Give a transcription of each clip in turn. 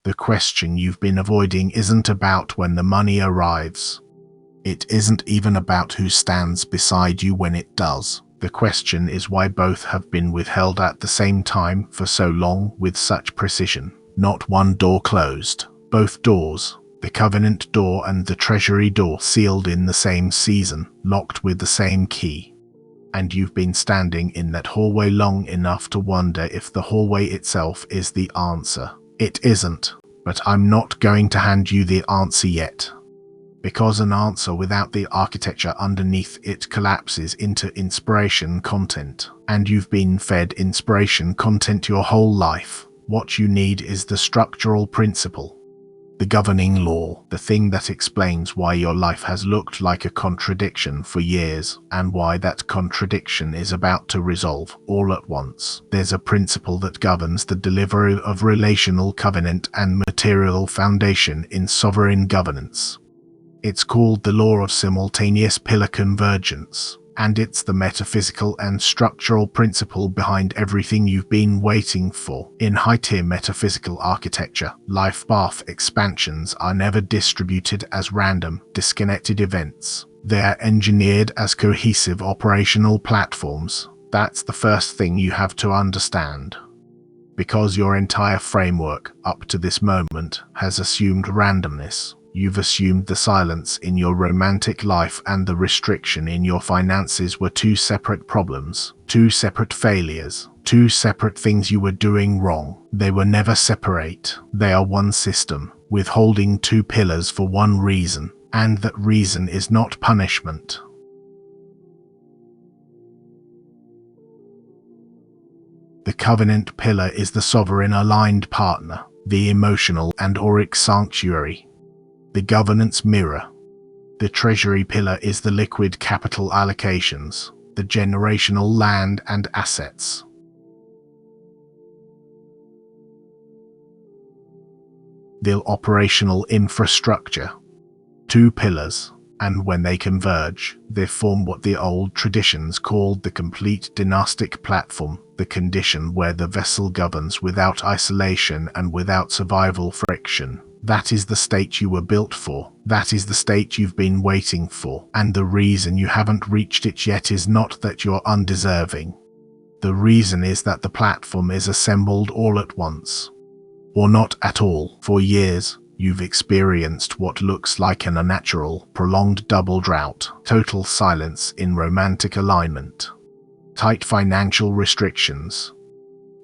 The question you've been avoiding isn't about when the money arrives. It isn't even about who stands beside you when it does. The question is why both have been withheld at the same time for so long with such precision. Not one door closed. Both doors, the Covenant door and the Treasury door, sealed in the same season, locked with the same key. And you've been standing in that hallway long enough to wonder if the hallway itself is the answer. It isn't, but I'm not going to hand you the answer yet. Because an answer without the architecture underneath it collapses into inspiration content, and you've been fed inspiration content your whole life. What you need is the structural principle, the governing law, the thing that explains why your life has looked like a contradiction for years, and why that contradiction is about to resolve all at once. There's a principle that governs the delivery of relational covenant and material foundation in sovereign governance. It's called the law of simultaneous pillar convergence, and it's the metaphysical and structural principle behind everything you've been waiting for. In high-tier metaphysical architecture, life path expansions are never distributed as random, disconnected events. They are engineered as cohesive operational platforms. That's the first thing you have to understand. Because your entire framework, up to this moment, has assumed randomness. You've assumed the silence in your romantic life and the restriction in your finances were two separate problems, two separate failures, two separate things you were doing wrong. They were never separate. They are one system, withholding two pillars for one reason, and that reason is not punishment. The covenant pillar is the sovereign aligned partner, the emotional and auric sanctuary, the governance mirror. The treasury pillar is the liquid capital allocations, the generational land and assets. The operational infrastructure. Two pillars, and when they converge, they form what the old traditions called the complete dynastic platform, the condition where the vessel governs without isolation and without survival friction. That is the state you were built for. That is the state you've been waiting for. And the reason you haven't reached it yet is not that you're undeserving. The reason is that the platform is assembled all at once. Or not at all. For years, you've experienced what looks like an unnatural, prolonged double drought, total silence in romantic alignment, tight financial restrictions.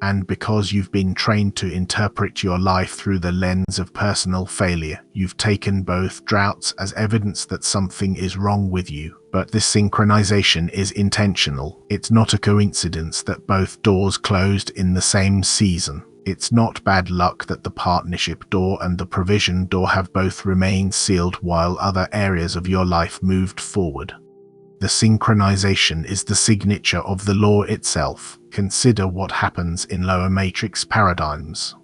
And because you've been trained to interpret your life through the lens of personal failure, you've taken both droughts as evidence that something is wrong with you. But this synchronization is intentional. It's not a coincidence that both doors closed in the same season. It's not bad luck that the partnership door and the provision door have both remained sealed while other areas of your life moved forward. The synchronization is the signature of the law itself. Consider what happens in lower matrix paradigms.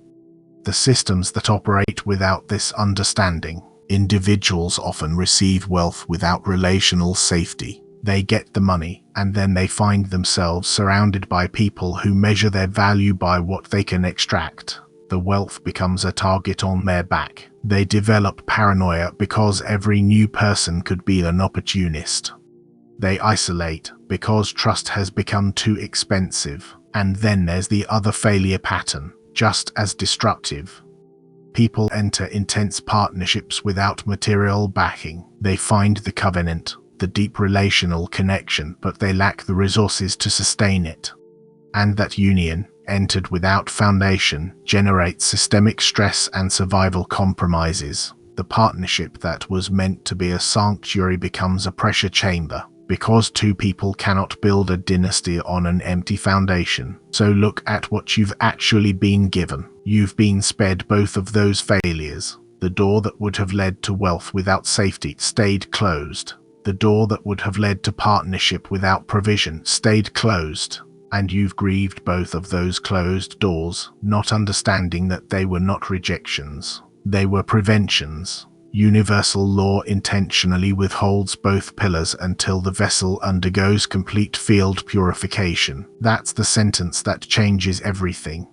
The systems that operate without this understanding. Individuals often receive wealth without relational safety. They get the money, and then they find themselves surrounded by people who measure their value by what they can extract. The wealth becomes a target on their back. They develop paranoia because every new person could be an opportunist. They isolate because trust has become too expensive. And then there's the other failure pattern, just as destructive. People enter intense partnerships without material backing. They find the covenant, the deep relational connection, but they lack the resources to sustain it. And that union, entered without foundation, generates systemic stress and survival compromises. The partnership that was meant to be a sanctuary becomes a pressure chamber. Because two people cannot build a dynasty on an empty foundation. So look at what you've actually been given. You've been spared both of those failures. The door that would have led to wealth without safety stayed closed. The door that would have led to partnership without provision stayed closed. And you've grieved both of those closed doors, not understanding that they were not rejections. They were preventions. Universal law intentionally withholds both pillars until the vessel undergoes complete field purification. That's the sentence that changes everything.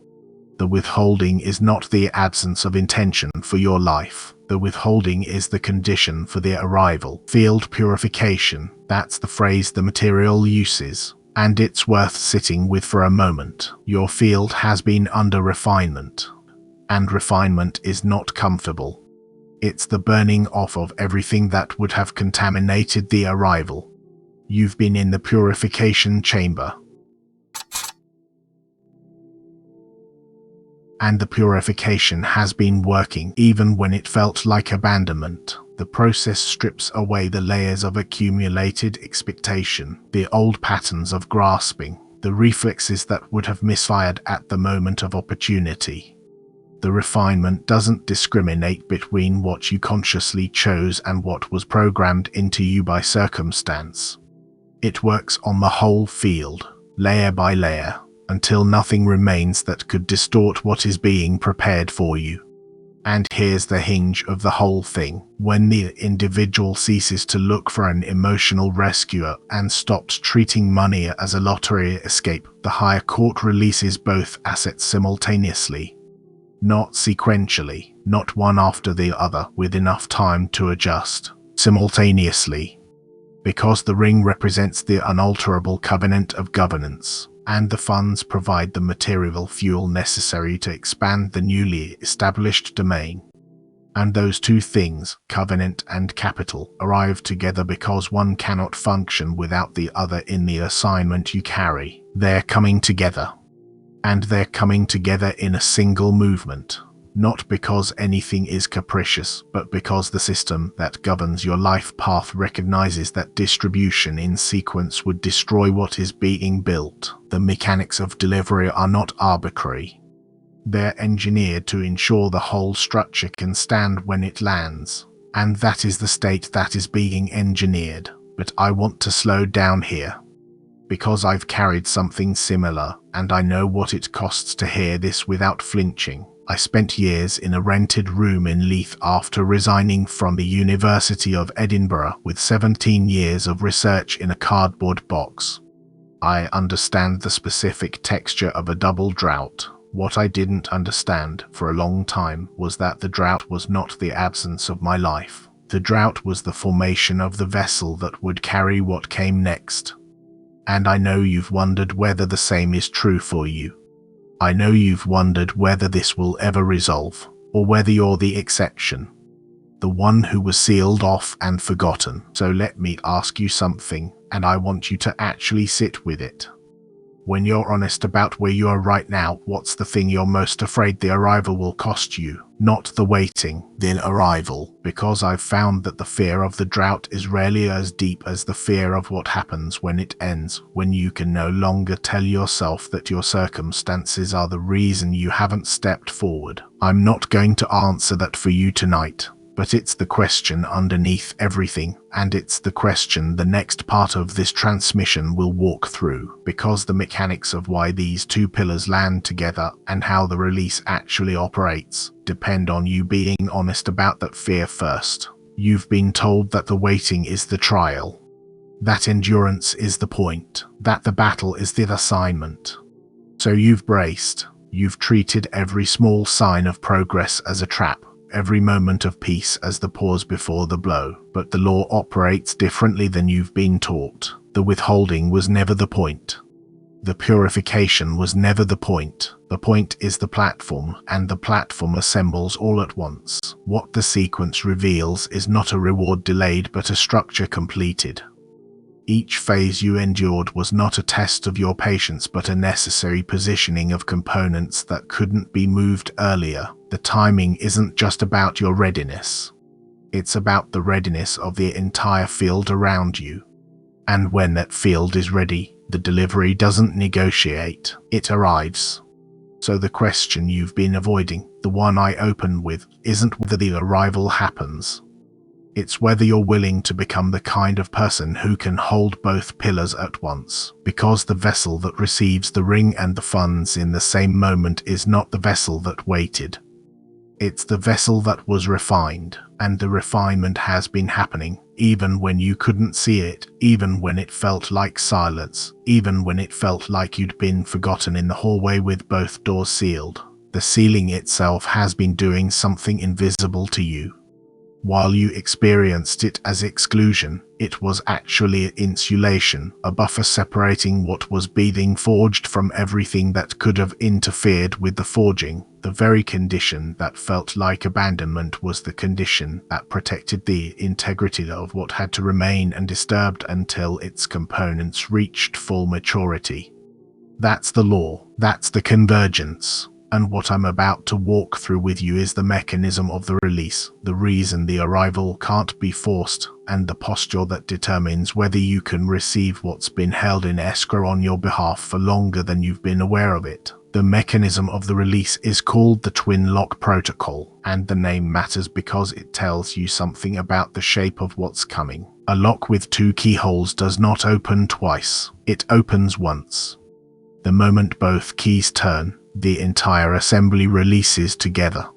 The withholding is not the absence of intention for your life. The withholding is the condition for their arrival. Field purification, that's the phrase the material uses, and it's worth sitting with for a moment. Your field has been under refinement, and refinement is not comfortable. It's the burning off of everything that would have contaminated the arrival. You've been in the purification chamber, and the purification has been working even when it felt like abandonment. The process strips away the layers of accumulated expectation, the old patterns of grasping, the reflexes that would have misfired at the moment of opportunity. The refinement doesn't discriminate between what you consciously chose and what was programmed into you by circumstance. It works on the whole field, layer by layer, until nothing remains that could distort what is being prepared for you. And here's the hinge of the whole thing. When the individual ceases to look for an emotional rescuer and stops treating money as a lottery escape, the higher court releases both assets simultaneously. Not sequentially, not one after the other, with enough time to adjust. Simultaneously. Because the ring represents the unalterable covenant of governance, and the funds provide the material fuel necessary to expand the newly established domain. And those two things, covenant and capital, arrive together because one cannot function without the other in the assignment you carry. They're coming together. And they're coming together in a single movement. Not because anything is capricious, but because the system that governs your life path recognizes that distribution in sequence would destroy what is being built. The mechanics of delivery are not arbitrary. They're engineered to ensure the whole structure can stand when it lands. And that is the state that is being engineered. But I want to slow down here, because I've carried something similar, and I know what it costs to hear this without flinching. I spent years in a rented room in Leith after resigning from the University of Edinburgh with 17 years of research in a cardboard box. I understand the specific texture of a double drought. What I didn't understand for a long time was that the drought was not the absence of my life. The drought was the formation of the vessel that would carry what came next. And I know you've wondered whether the same is true for you. I know you've wondered whether this will ever resolve, or whether you're the exception, the one who was sealed off and forgotten. So let me ask you something, and I want you to actually sit with it. When you're honest about where you are right now, what's the thing you're most afraid the arrival will cost you? Not the waiting, the arrival, because I've found that the fear of the drought is rarely as deep as the fear of what happens when it ends, when you can no longer tell yourself that your circumstances are the reason you haven't stepped forward. I'm not going to answer that for you tonight, but it's the question underneath everything, and it's the question the next part of this transmission will walk through, because the mechanics of why these two pillars land together and how the release actually operates depend on you being honest about that fear first. You've been told that the waiting is the trial, that endurance is the point, that the battle is the assignment. So you've braced, you've treated every small sign of progress as a trap, every moment of peace as the pause before the blow. But the law operates differently than you've been taught. The withholding was never the point. The purification was never the point. The point is the platform, and the platform assembles all at once. What the sequence reveals is not a reward delayed but a structure completed. Each phase you endured was not a test of your patience but a necessary positioning of components that couldn't be moved earlier. The timing isn't just about your readiness. It's about the readiness of the entire field around you. And when that field is ready, the delivery doesn't negotiate, it arrives. So the question you've been avoiding, the one I open with, isn't whether the arrival happens. It's whether you're willing to become the kind of person who can hold both pillars at once, because the vessel that receives the ring and the funds in the same moment is not the vessel that waited. It's the vessel that was refined, and the refinement has been happening, even when you couldn't see it, even when it felt like silence, even when it felt like you'd been forgotten in the hallway with both doors sealed. The ceiling itself has been doing something invisible to you. While you experienced it as exclusion, it was actually insulation, a buffer separating what was being forged from everything that could have interfered with the forging. The very condition that felt like abandonment was the condition that protected the integrity of what had to remain undisturbed until its components reached full maturity. That's the law. That's the convergence. And what I'm about to walk through with you is the mechanism of the release, the reason the arrival can't be forced, and the posture that determines whether you can receive what's been held in escrow on your behalf for longer than you've been aware of it. The mechanism of the release is called the twin lock protocol, and the name matters because it tells you something about the shape of what's coming. A lock with two keyholes does not open twice, it opens once. The moment both keys turn, the entire assembly releases together.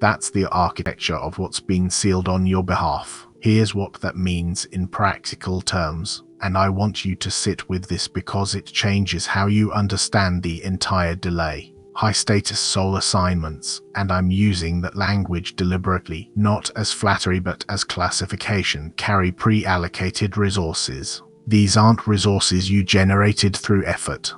That's the architecture of what's being sealed on your behalf. Here's what that means in practical terms, and I want you to sit with this because it changes how you understand the entire delay. High-status soul assignments, and I'm using that language deliberately, not as flattery but as classification, carry pre-allocated resources. These aren't resources you generated through effort.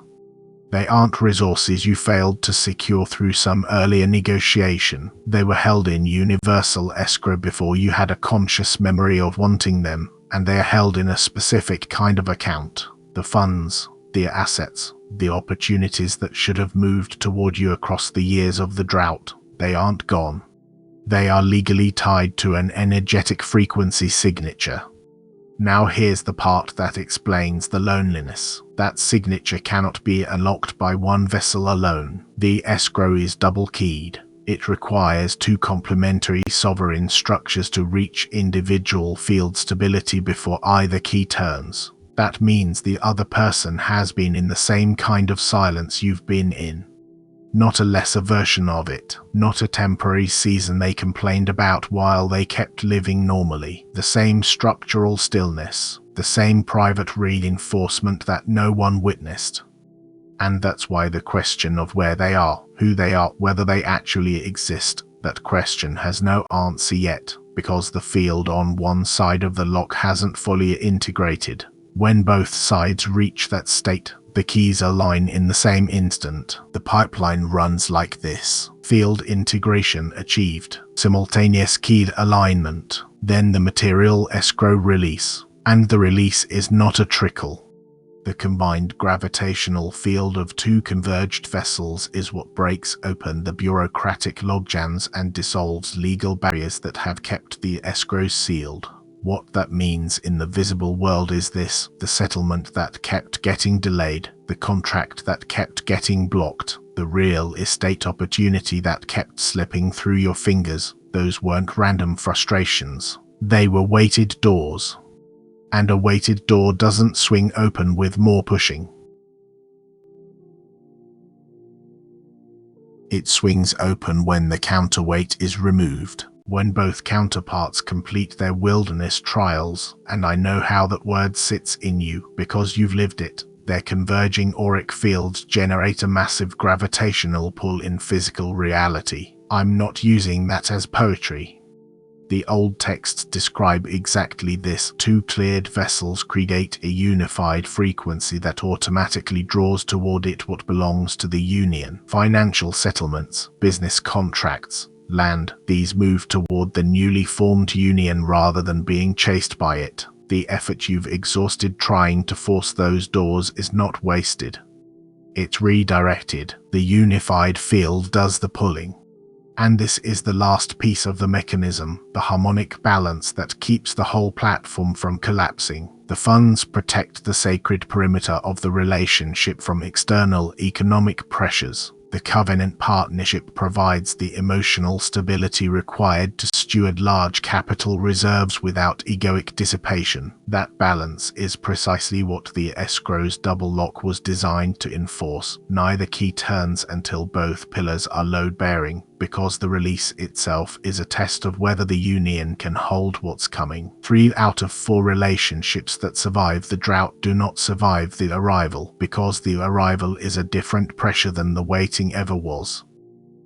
They aren't resources you failed to secure through some earlier negotiation. They were held in universal escrow before you had a conscious memory of wanting them, and they are held in a specific kind of account. The funds, the assets, the opportunities that should have moved toward you across the years of the drought, they aren't gone. They are legally tied to an energetic frequency signature. Now here's the part that explains the loneliness. That signature cannot be unlocked by one vessel alone. The escrow is double-keyed. It requires two complementary sovereign structures to reach individual field stability before either key turns. That means the other person has been in the same kind of silence you've been in. Not a lesser version of it, not a temporary season they complained about while they kept living normally. The same structural stillness, the same private reinforcement that no one witnessed. And that's why the question of where they are, who they are, whether they actually exist, that question has no answer yet, because the field on one side of the lock hasn't fully integrated. When both sides reach that state, the keys align in the same instant. The pipeline runs like this. Field integration achieved. Simultaneous keyed alignment. Then the material escrow release. And the release is not a trickle. The combined gravitational field of two converged vessels is what breaks open the bureaucratic logjams and dissolves legal barriers that have kept the escrow sealed. What that means in the visible world is this: the settlement that kept getting delayed, the contract that kept getting blocked, the real estate opportunity that kept slipping through your fingers. Those weren't random frustrations. They were weighted doors. And a weighted door doesn't swing open with more pushing. It swings open when the counterweight is removed. When both counterparts complete their wilderness trials, and I know how that word sits in you because you've lived it, their converging auric fields generate a massive gravitational pull in physical reality. I'm not using that as poetry. The old texts describe exactly this. Two cleared vessels create a unified frequency that automatically draws toward it what belongs to the union. Financial settlements, business contracts, land, these move toward the newly formed union rather than being chased by it. The effort you've exhausted trying to force those doors is not wasted. It's redirected. The unified field does the pulling. And this is the last piece of the mechanism, the harmonic balance that keeps the whole platform from collapsing. The funds protect the sacred perimeter of the relationship from external economic pressures. The covenant partnership provides the emotional stability required to steward large capital reserves without egoic dissipation. That balance is precisely what the escrow's double lock was designed to enforce. Neither key turns until both pillars are load-bearing, because the release itself is a test of whether the union can hold what's coming. 3 out of 4 relationships that survive the drought do not survive the arrival, because the arrival is a different pressure than the waiting ever was.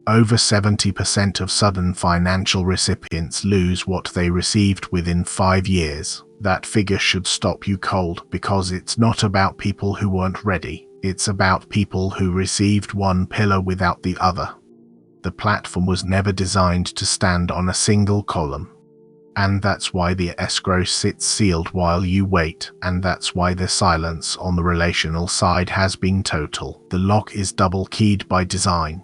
Over 70% of sudden financial recipients lose what they received within 5 years. That figure should stop you cold, because it's not about people who weren't ready. It's about people who received one pillar without the other. The platform was never designed to stand on a single column. And that's why the escrow sits sealed while you wait, and that's why the silence on the relational side has been total. The lock is double-keyed by design.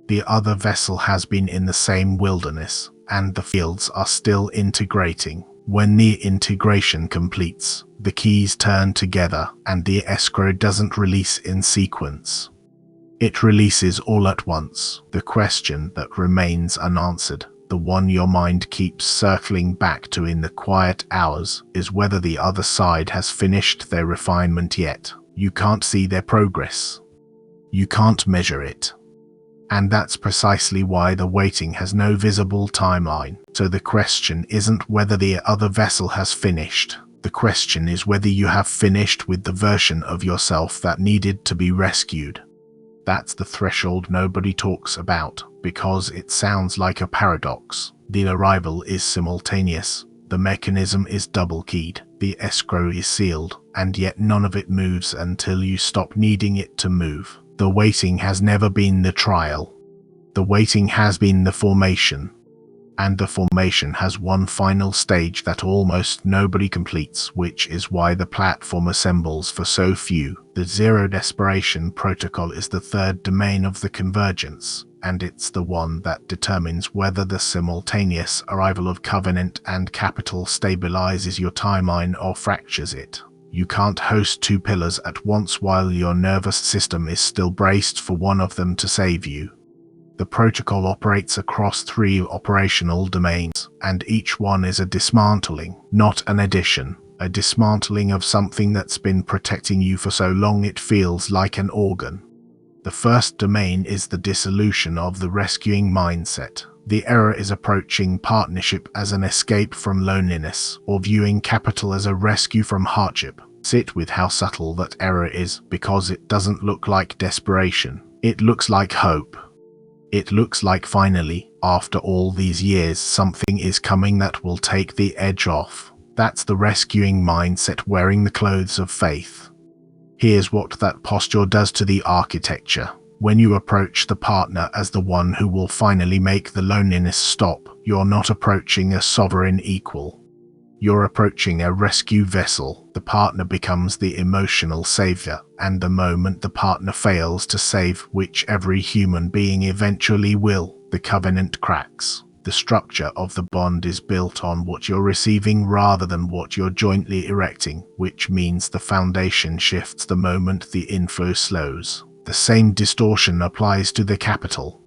The other vessel has been in the same wilderness, and the fields are still integrating. When the integration completes, the keys turn together, and the escrow doesn't release in sequence. It releases all at once. The question that remains unanswered, the one your mind keeps circling back to in the quiet hours, is whether the other side has finished their refinement yet. You can't see their progress. You can't measure it. And that's precisely why the waiting has no visible timeline. So the question isn't whether the other vessel has finished. The question is whether you have finished with the version of yourself that needed to be rescued. That's the threshold nobody talks about, because it sounds like a paradox. The arrival is simultaneous. The mechanism is double-keyed. The escrow is sealed, and yet none of it moves until you stop needing it to move. The waiting has never been the trial. The waiting has been the formation. And the formation has one final stage that almost nobody completes, which is why the platform assembles for so few. The Zero Desperation Protocol is the third domain of the Convergence, and it's the one that determines whether the simultaneous arrival of Covenant and Capital stabilizes your timeline or fractures it. You can't host two pillars at once while your nervous system is still braced for one of them to save you. The protocol operates across 3 operational domains, and each one is a dismantling, not an addition. A dismantling of something that's been protecting you for so long it feels like an organ. The first domain is the dissolution of the rescuing mindset. The error is approaching partnership as an escape from loneliness, or viewing capital as a rescue from hardship. Sit with how subtle that error is, because it doesn't look like desperation. It looks like hope. It looks like finally, after all these years, something is coming that will take the edge off. That's the rescuing mindset wearing the clothes of faith. Here's what that posture does to the architecture. When you approach the partner as the one who will finally make the loneliness stop, you're not approaching a sovereign equal. You're approaching a rescue vessel. The partner becomes the emotional savior, and the moment the partner fails to save, which every human being eventually will, the covenant cracks. The structure of the bond is built on what you're receiving rather than what you're jointly erecting, which means the foundation shifts the moment the inflow slows. The same distortion applies to the capital.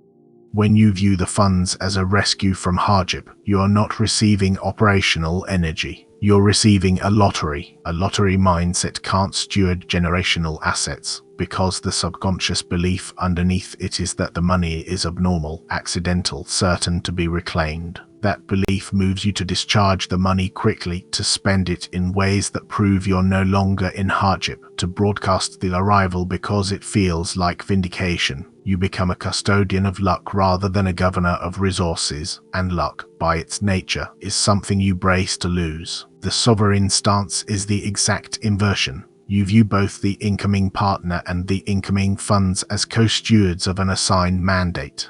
When you view the funds as a rescue from hardship, you are not receiving operational energy. You're receiving a lottery. A lottery mindset can't steward generational assets, because the subconscious belief underneath it is that the money is abnormal, accidental, certain to be reclaimed. That belief moves you to discharge the money quickly, to spend it in ways that prove you're no longer in hardship, to broadcast the arrival because it feels like vindication. You become a custodian of luck rather than a governor of resources, and luck, by its nature, is something you brace to lose. The sovereign stance is the exact inversion. You view both the incoming partner and the incoming funds as co-stewards of an assigned mandate.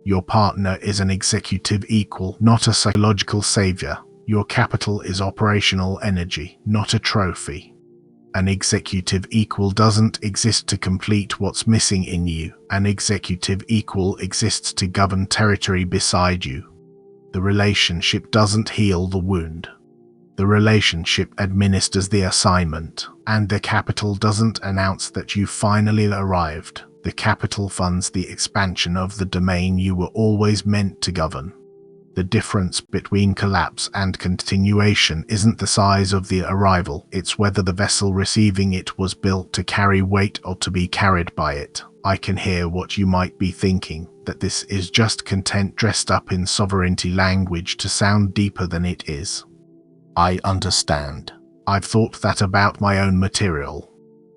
Your partner is an executive equal, not a psychological savior. Your capital is operational energy, not a trophy. An executive equal doesn't exist to complete what's missing in you. An executive equal exists to govern territory beside you. The relationship doesn't heal the wound. The relationship administers the assignment, and the capital doesn't announce that you finally arrived. The capital funds the expansion of the domain you were always meant to govern. The difference between collapse and continuation isn't the size of the arrival, it's whether the vessel receiving it was built to carry weight or to be carried by it. I can hear what you might be thinking, that this is just content dressed up in sovereignty language to sound deeper than it is. I understand. I've thought that about my own material.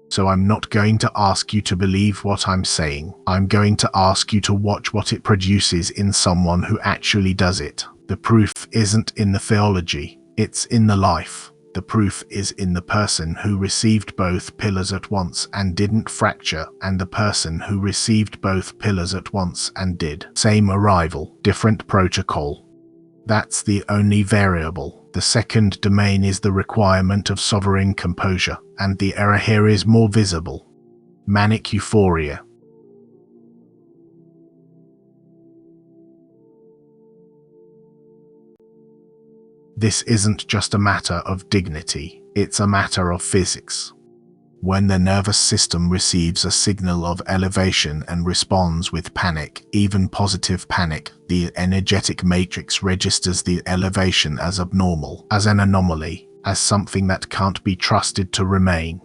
So I'm not going to ask you to believe what I'm saying. I'm going to ask you to watch what it produces in someone who actually does it. The proof isn't in the theology, it's in the life. The proof is in the person who received both pillars at once and didn't fracture, and the person who received both pillars at once and did. Same arrival, different protocol. That's the only variable. The second domain is the requirement of sovereign composure, and the error here is more visible. Manic euphoria. This isn't just a matter of dignity, it's a matter of physics. When the nervous system receives a signal of elevation and responds with panic, even positive panic, the energetic matrix registers the elevation as abnormal, as an anomaly, as something that can't be trusted to remain.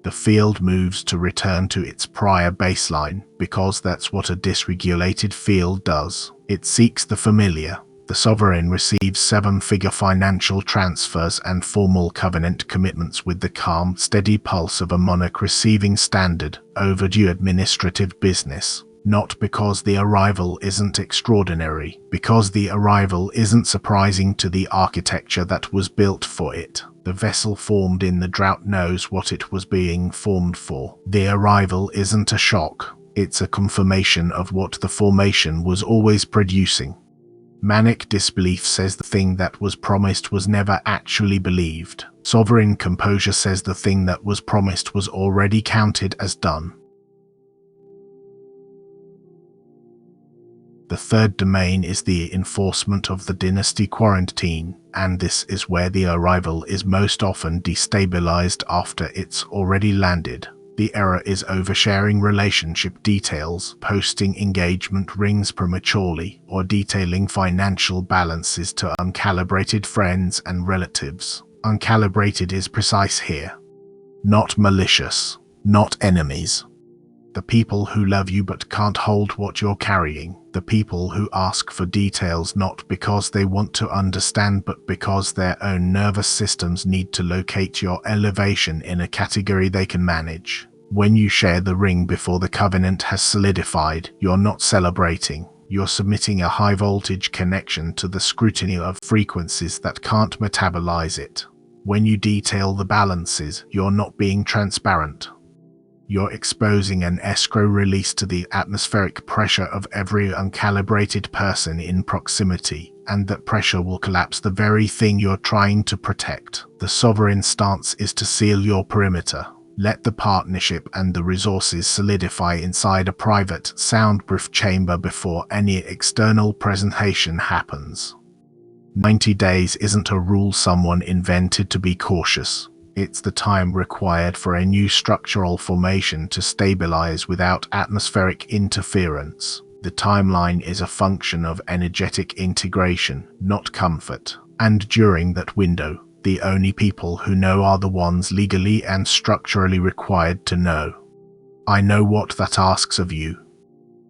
The field moves to return to its prior baseline, because that's what a dysregulated field does. It seeks the familiar. The sovereign receives seven-figure financial transfers and formal covenant commitments with the calm, steady pulse of a monarch receiving standard, overdue administrative business. Not because the arrival isn't extraordinary, because the arrival isn't surprising to the architecture that was built for it. The vessel formed in the drought knows what it was being formed for. The arrival isn't a shock, it's a confirmation of what the formation was always producing. Manic disbelief says the thing that was promised was never actually believed. Sovereign composure says the thing that was promised was already counted as done. The third domain is the enforcement of the dynasty quarantine, and this is where the arrival is most often destabilized after it's already landed. The error is oversharing relationship details, posting engagement rings prematurely, or detailing financial balances to uncalibrated friends and relatives. Uncalibrated is precise here. Not malicious, not enemies. The people who love you but can't hold what you're carrying. The people who ask for details not because they want to understand but because their own nervous systems need to locate your elevation in a category they can manage. When you share the ring before the covenant has solidified, you're not celebrating. You're submitting a high-voltage connection to the scrutiny of frequencies that can't metabolize it. When you detail the balances, you're not being transparent. You're exposing an escrow release to the atmospheric pressure of every uncalibrated person in proximity, and that pressure will collapse the very thing you're trying to protect. The sovereign stance is to seal your perimeter. Let the partnership and the resources solidify inside a private, soundproof chamber before any external presentation happens. 90 days isn't a rule someone invented to be cautious. It's the time required for a new structural formation to stabilize without atmospheric interference. The timeline is a function of energetic integration, not comfort. And during that window, the only people who know are the ones legally and structurally required to know. I know what that asks of you.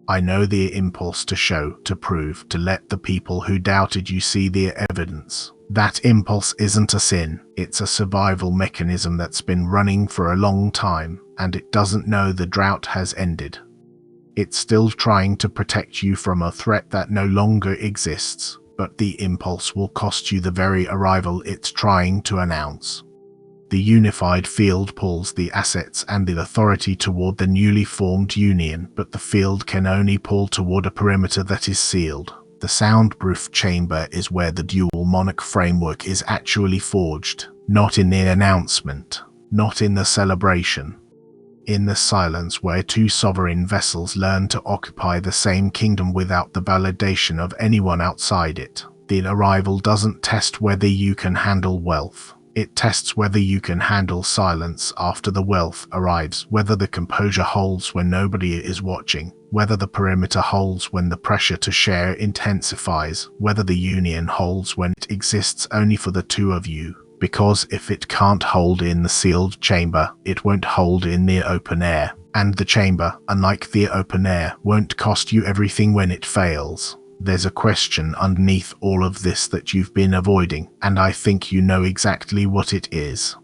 I know the impulse to show, to prove, to let the people who doubted you see the evidence. That impulse isn't a sin, it's a survival mechanism that's been running for a long time, and it doesn't know the drought has ended. It's still trying to protect you from a threat that no longer exists, but the impulse will cost you the very arrival it's trying to announce. The unified field pulls the assets and the authority toward the newly formed union, but the field can only pull toward a perimeter that is sealed. The soundproof chamber is where the dual monarch framework is actually forged, not in the announcement, not in the celebration. In the silence where two sovereign vessels learn to occupy the same kingdom without the validation of anyone outside it. The arrival doesn't test whether you can handle wealth. It tests whether you can handle silence after the wealth arrives, whether the composure holds when nobody is watching, whether the perimeter holds when the pressure to share intensifies, whether the union holds when it exists only for the two of you. Because if it can't hold in the sealed chamber, it won't hold in the open air. And the chamber, unlike the open air, won't cost you everything when it fails. There's a question underneath all of this that you've been avoiding, and I think you know exactly what it is.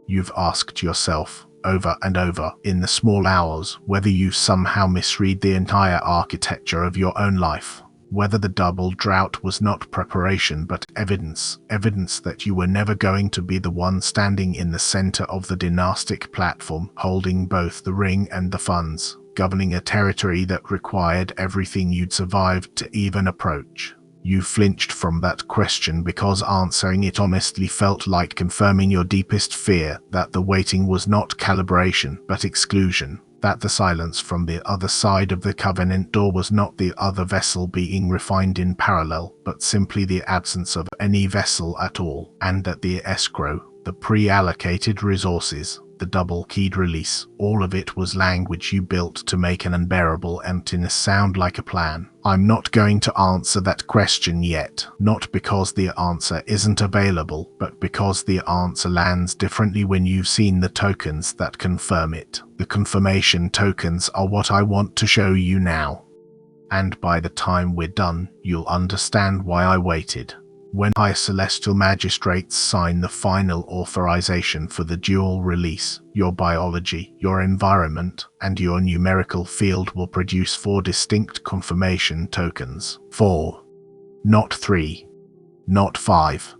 You've asked yourself, over and over in the small hours, whether you somehow misread the entire architecture of your own life. Whether the double drought was not preparation but evidence that you were never going to be the one standing in the center of the dynastic platform, holding both the ring and the funds, governing a territory that required everything you'd survived to even approach. You flinched from that question because answering it honestly felt like confirming your deepest fear that the waiting was not calibration but exclusion, that the silence from the other side of the covenant door was not the other vessel being refined in parallel, but simply the absence of any vessel at all, and that the escrow, the pre-allocated resources, the double-keyed release, all of it was language you built to make an unbearable emptiness sound like a plan. I'm not going to answer that question yet, not because the answer isn't available, but because the answer lands differently when you've seen the tokens that confirm it. The confirmation tokens are what I want to show you now. And by the time we're done, you'll understand why I waited. When High Celestial Magistrates sign the final authorization for the dual release, your biology, your environment, and your numerical field will produce 4 distinct confirmation tokens. 4. Not 3. Not 5.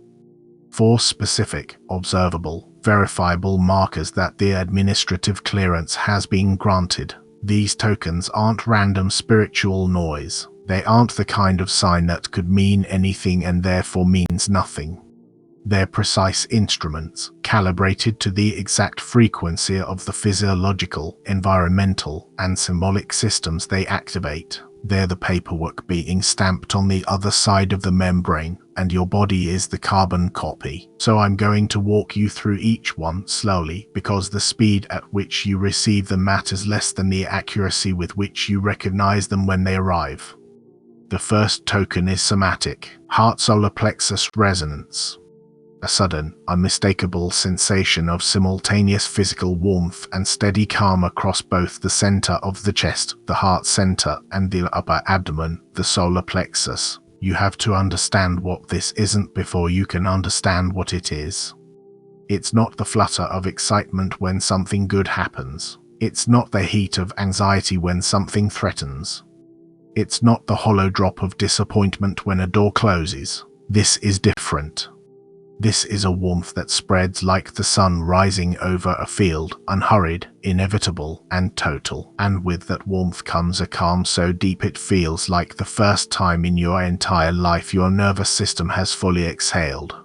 4 specific, observable, verifiable markers that the administrative clearance has been granted. These tokens aren't random spiritual noise. They aren't the kind of sign that could mean anything and therefore means nothing. They're precise instruments, calibrated to the exact frequency of the physiological, environmental, and symbolic systems they activate. They're the paperwork being stamped on the other side of the membrane, and your body is the carbon copy. So I'm going to walk you through each one slowly, because the speed at which you receive them matters less than the accuracy with which you recognize them when they arrive. The first token is somatic, heart solar plexus resonance. A sudden, unmistakable sensation of simultaneous physical warmth and steady calm across both the center of the chest, the heart center, and the upper abdomen, the solar plexus. You have to understand what this isn't before you can understand what it is. It's not the flutter of excitement when something good happens. It's not the heat of anxiety when something threatens. It's not the hollow drop of disappointment when a door closes. This is different. This is a warmth that spreads like the sun rising over a field, unhurried, inevitable, and total. And with that warmth comes a calm so deep it feels like the first time in your entire life your nervous system has fully exhaled.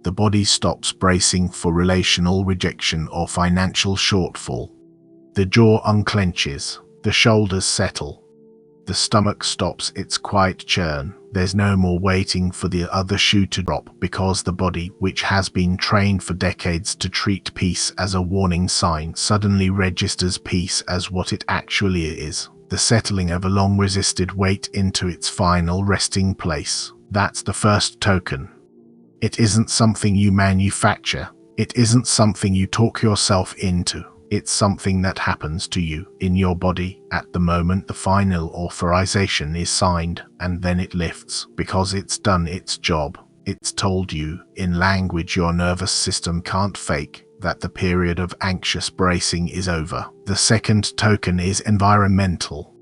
The body stops bracing for relational rejection or financial shortfall. The jaw unclenches. The shoulders settle. The stomach stops its quiet churn. There's no more waiting for the other shoe to drop, because the body, which has been trained for decades to treat peace as a warning sign, suddenly registers peace as what it actually is. The settling of a long-resisted weight into its final resting place. That's the first token. It isn't something you manufacture. It isn't something you talk yourself into. It's something that happens to you, in your body, at the moment the final authorization is signed, and then it lifts, because it's done its job. It's told you, in language your nervous system can't fake, that the period of anxious bracing is over. The second token is environmental.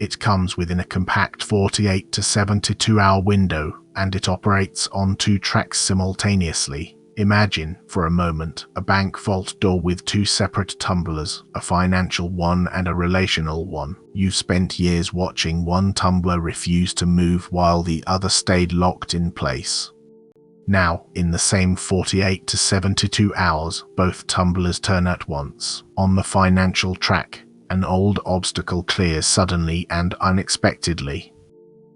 It comes within a compact 48 to 72 hour window, and it operates on 2 tracks simultaneously. Imagine, for a moment, a bank vault door with 2 separate tumblers, a financial one and a relational one. You spent years watching one tumbler refuse to move while the other stayed locked in place. Now, in the same 48 to 72 hours, both tumblers turn at once. On the financial track, an old obstacle clears suddenly and unexpectedly.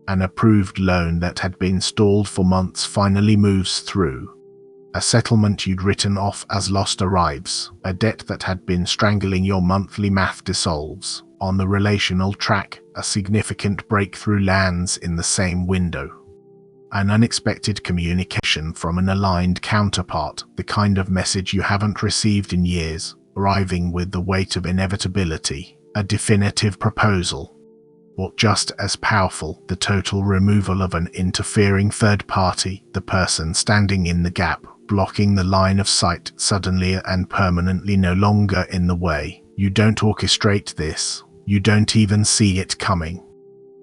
An approved loan that had been stalled for months finally moves through. A settlement you'd written off as lost arrives. A debt that had been strangling your monthly math dissolves. On the relational track, a significant breakthrough lands in the same window. An unexpected communication from an aligned counterpart, the kind of message you haven't received in years, arriving with the weight of inevitability. A definitive proposal. Or just as powerful, the total removal of an interfering third party, the person standing in the gap, blocking the line of sight, suddenly and permanently no longer in the way. You don't orchestrate this. You don't even see it coming.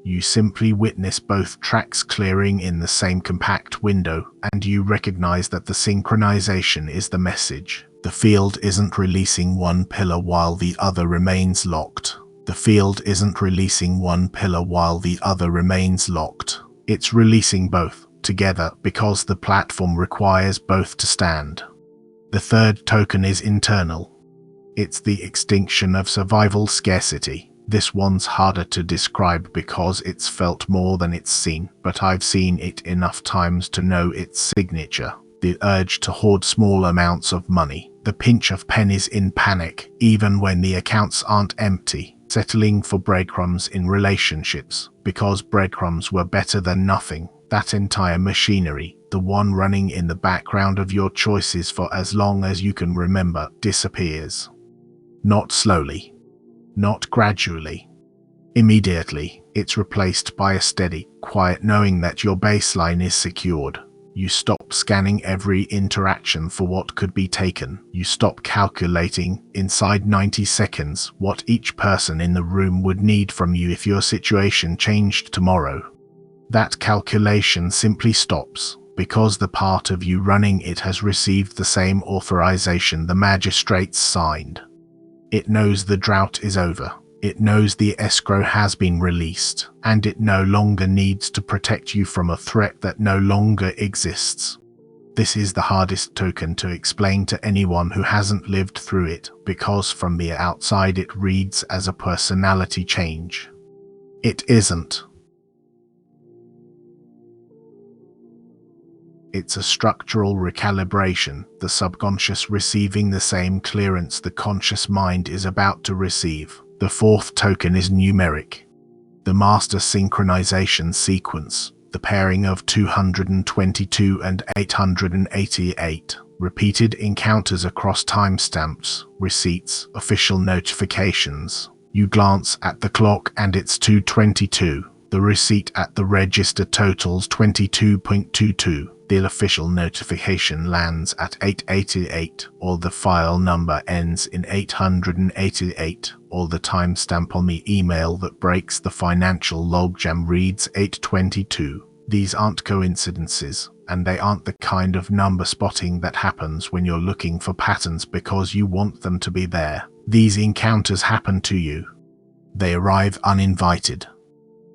You simply witness both tracks clearing in the same compact window, and you recognize that the synchronization is the message. The field isn't releasing one pillar while the other remains locked. The field isn't releasing one pillar while the other remains locked. It's releasing both together because the platform requires both to stand. The third token is internal. It's the extinction of survival scarcity. This one's harder to describe because it's felt more than it's seen, but I've seen it enough times to know its signature. The urge to hoard small amounts of money, the pinch of pennies in panic, even when the accounts aren't empty, settling for breadcrumbs in relationships, because breadcrumbs were better than nothing. That entire machinery, the one running in the background of your choices for as long as you can remember, disappears. Not slowly. Not gradually. Immediately, it's replaced by a steady, quiet knowing that your baseline is secured. You stop scanning every interaction for what could be taken. You stop calculating, inside 90 seconds, what each person in the room would need from you if your situation changed tomorrow. That calculation simply stops, because the part of you running it has received the same authorization the magistrates signed. It knows the drought is over. It knows the escrow has been released, and it no longer needs to protect you from a threat that no longer exists. This is the hardest token to explain to anyone who hasn't lived through it, because from the outside it reads as a personality change. It isn't. It's a structural recalibration, the subconscious receiving the same clearance the conscious mind is about to receive. The fourth token is numeric. The master synchronization sequence, the pairing of 222 and 888, repeated encounters across timestamps, receipts, official notifications. You glance at the clock and it's 2:22. The receipt at the register totals 22.22. The official notification lands at 888, or the file number ends in 888, or the timestamp on the email that breaks the financial logjam reads 822. These aren't coincidences, and they aren't the kind of number spotting that happens when you're looking for patterns because you want them to be there. These encounters happen to you. They arrive uninvited.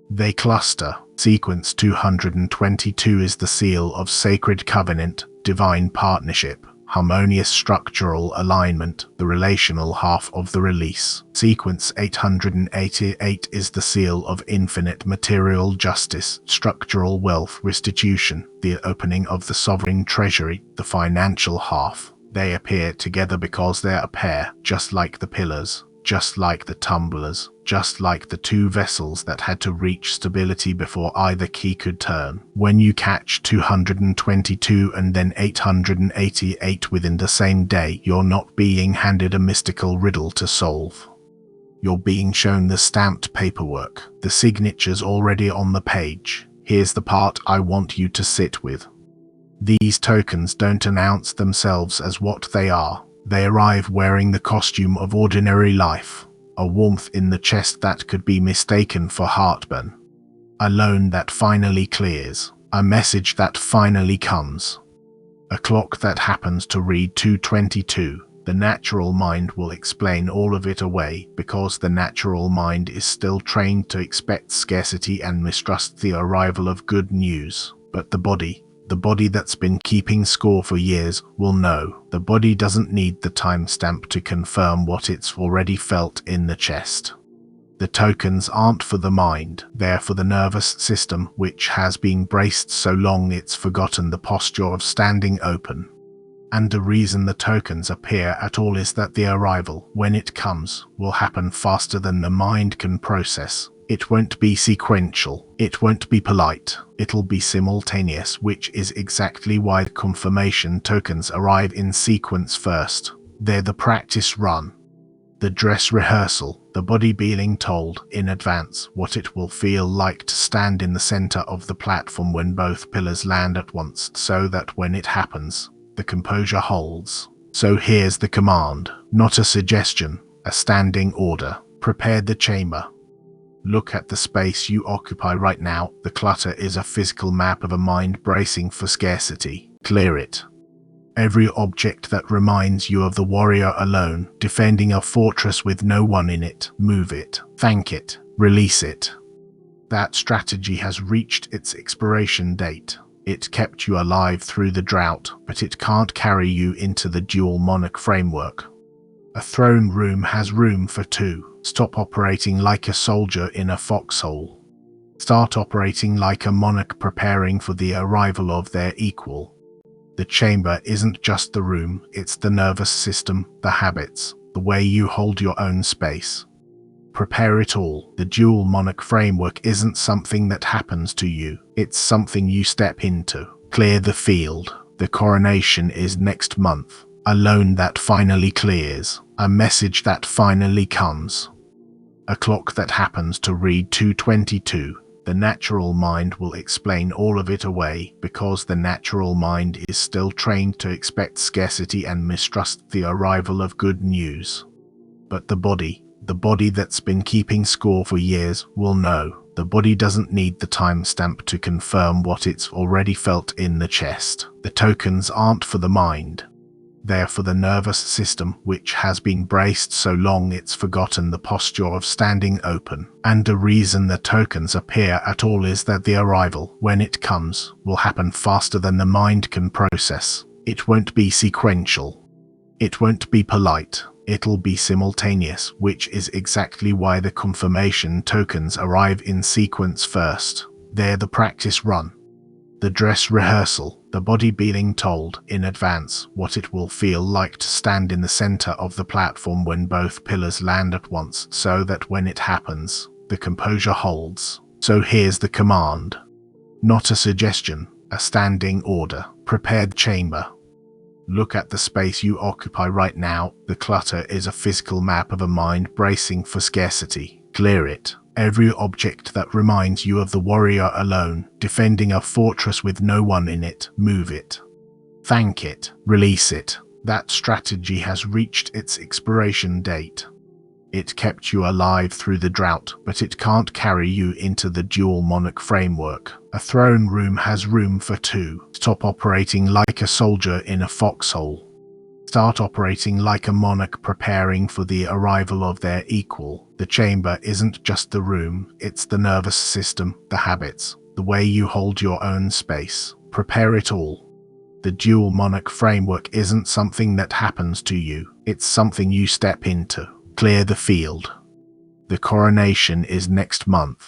They cluster. Sequence 222 is the seal of sacred covenant, divine partnership, harmonious structural alignment, the relational half of the release. Sequence 888 is the seal of infinite material justice, structural wealth restitution, the opening of the sovereign treasury, the financial half. They appear together because they're a pair, just like the pillars, just like the tumblers, just like the two vessels that had to reach stability before either key could turn. When you catch 222 and then 888 within the same day, you're not being handed a mystical riddle to solve. You're being shown the stamped paperwork, the signatures already on the page. Here's the part I want you to sit with. These tokens don't announce themselves as what they are. They arrive wearing the costume of ordinary life, a warmth in the chest that could be mistaken for heartburn, a loan that finally clears, a message that finally comes, a clock that happens to read 2:22. The natural mind will explain all of it away because the natural mind is still trained to expect scarcity and mistrust the arrival of good news. But the body that's been keeping score for years, will know. The body doesn't need the timestamp to confirm what it's already felt in the chest. The tokens aren't for the mind, they're for the nervous system, which has been braced so long it's forgotten the posture of standing open. And the reason the tokens appear at all is that the arrival, when it comes, will happen faster than the mind can process. It won't be sequential, it won't be polite, it'll be simultaneous, which is exactly why the confirmation tokens arrive in sequence first. They're the practice run, the dress rehearsal, the body being told in advance what it will feel like to stand in the center of the platform when both pillars land at once, so that when it happens, The composure holds. So here's the command, not a suggestion, a standing order. Prepare the chamber. Look at the space you occupy right now. The clutter is a physical map of a mind bracing for scarcity. Clear it. Every object that reminds you of the warrior alone, defending a fortress with no one in it, move it. Thank it. Release it. That strategy has reached its expiration date. It kept you alive through the drought, but it can't carry you into the dual monarch framework. A throne room has room for two. Stop operating like a soldier in a foxhole. Start operating like a monarch preparing for the arrival of their equal. The chamber isn't just the room, it's the nervous system, the habits, the way you hold your own space. Prepare it all. The dual monarch framework isn't something that happens to you, it's something you step into. Clear the field. The coronation is next month. A loan that finally clears. A message that finally comes. A clock that happens to read 2:22. The natural mind will explain all of it away because the natural mind is still trained to expect scarcity and mistrust the arrival of good news. But the body that's been keeping score for years, will know. The body doesn't need the timestamp to confirm what it's already felt in the chest. The tokens aren't for the mind. They're for the nervous system, which has been braced so long it's forgotten the posture of standing open. And the reason the tokens appear at all is that the arrival, when it comes, will happen faster than the mind can process. It won't be sequential. It won't be polite. It'll be simultaneous, which is exactly why the confirmation tokens arrive in sequence first. They're the practice run. The dress rehearsal, the body being told in advance what it will feel like to stand in the center of the platform when both pillars land at once, so that when it happens, the composure holds. So here's the command. Not a suggestion, a standing order. Prepared chamber. Look at the space you occupy right now. The clutter is a physical map of a mind bracing for scarcity. Clear it. Every object that reminds you of the warrior alone, defending a fortress with no one in it, move it. Thank it. Release it. That strategy has reached its expiration date. It kept you alive through the drought, but it can't carry you into the dual monarch framework. A throne room has room for two. Stop operating like a soldier in a foxhole. Start operating like a monarch preparing for the arrival of their equal. The chamber isn't just the room, it's the nervous system, the habits, the way you hold your own space. Prepare it all. The dual monarch framework isn't something that happens to you, it's something you step into. Clear the field. The coronation is next month.